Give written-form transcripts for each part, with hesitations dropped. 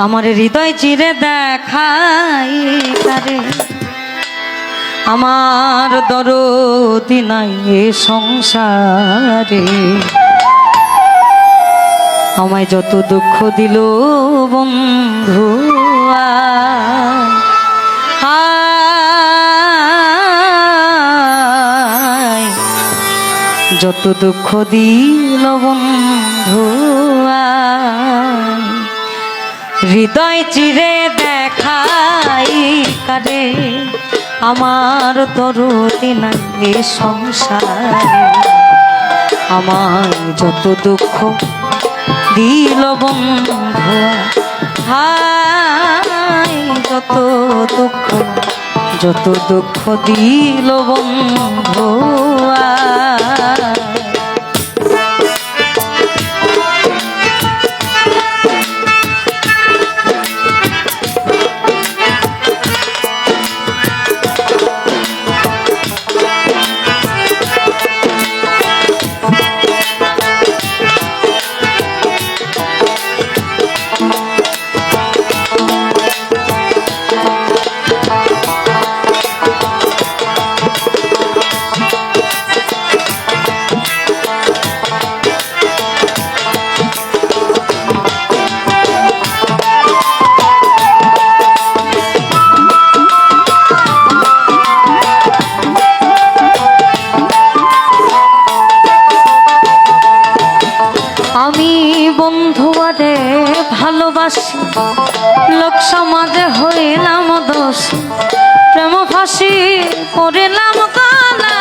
আমার হৃদয় চিরে দেখাই তারে, আমার দরদি নাই এ সংসারে। আমায় যত দুঃখ দিল বন্ধু আয়, যত দুঃখ দিল বন্ধু আয়, হৃদয় চিরে দেখাই কারে, আমার দরদি নাই এ সংসারে। আমায় যত দুঃখ দিল বন্ধু হায়, যত দুঃখ দিল বন্ধু বন্ধুয়ারে ভালোবাসি, লোক সমাজে হইলাম দোষী, প্রেম ফাঁসি করিলাম কানা,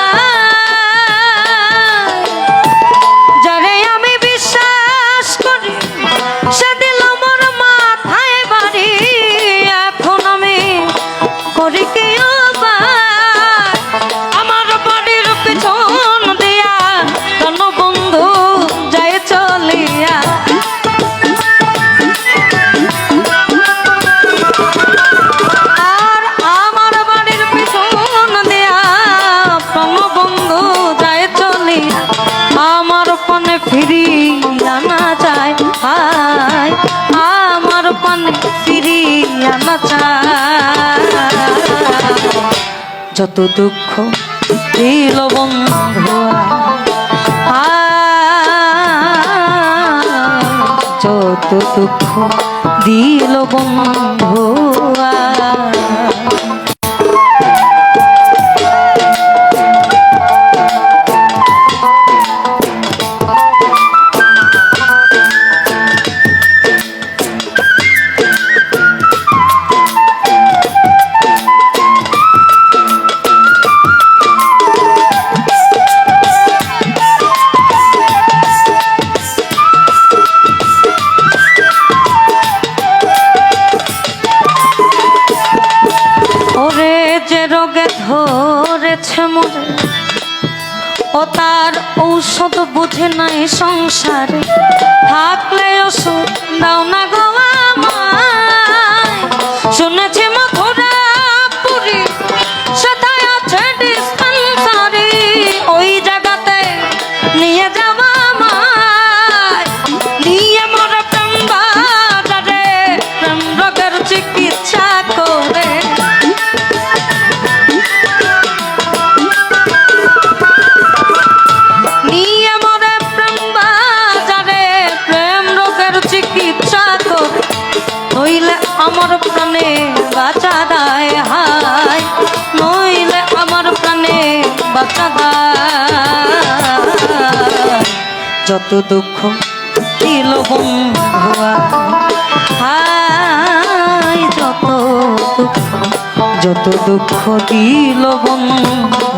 যারে আমি বিশ্বাস করি সে দিল মোর মাথায় বাড়ি। এখন আমি করি কি আমার বাড়ির পিছন দিয়া কোন বন্ধু যায় চলিয়া, আর আমার বাড়ির পিছন দিয়া কোন বন্ধু যায় চলিয়া, আমার পানে ফিরিয়া না যায় হায়, আমার পানে ফিরিয়া না যায়, যত দুঃখ দিল বন্ধু যত দুঃখ দিল বন্ধু। ধরেছে মোরে ও তার ঔষধ বুঝে নাই সংসারে, থাকলে ওষুধ দাও না গো আমায়, শুনেছি মথুরা পুরী সেটাই আছে ডিসপেন্সারি, ওই জায়গাতে নিয়ে যাওয়া আমায়, নিয়ে মোরে প্রেম বাজারে প্রেম রোগের চিকিৎসা করে, নইলে আমার প্রাণে বাঁচা দায় হায়, নইলে আমার প্রাণে বাঁচা দায়, যত দুঃখ দিল বন্ধু হায়, যত দুঃখ দিল বন্ধু।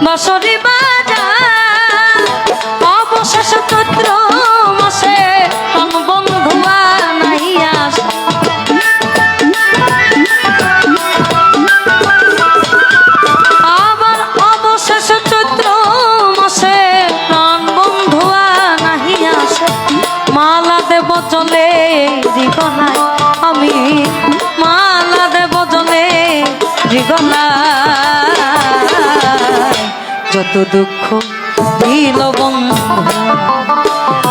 বছরে বাজার অবশেষ চৈত্র মাসে কোন বন্ধুয়া নাই আসে আবার অবশেষ চৈত্র মাসে প্রাণ বন্ধুয়া নাহি আসে মালা দেব জলে জীবনায় আমি মালা দেব জলে জীবনায় যত দুঃখ দিল বন্ধু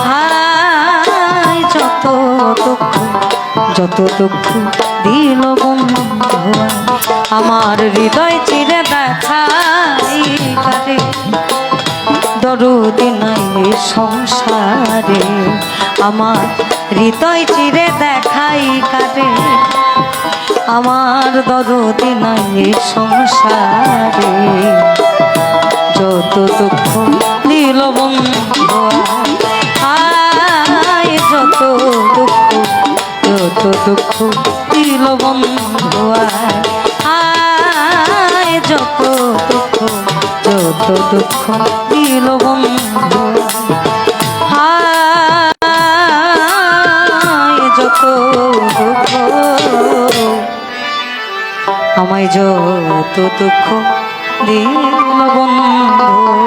হায় যত দুঃখ দিল বন্ধু আমার হৃদয় চিরে দেখাই কারে দরদি নাই সংসারে আমার হৃদয় চিরে দেখাই কারে আমার দরদি নাই সংসারে যত দুঃখ দিল বন্ধু আয় যত দুঃখ দিল বন্ধু আয় যত দুঃখ দিল বন্ধু আয় যত দুঃখ আমায় যত দুঃখ দিল বন্ধু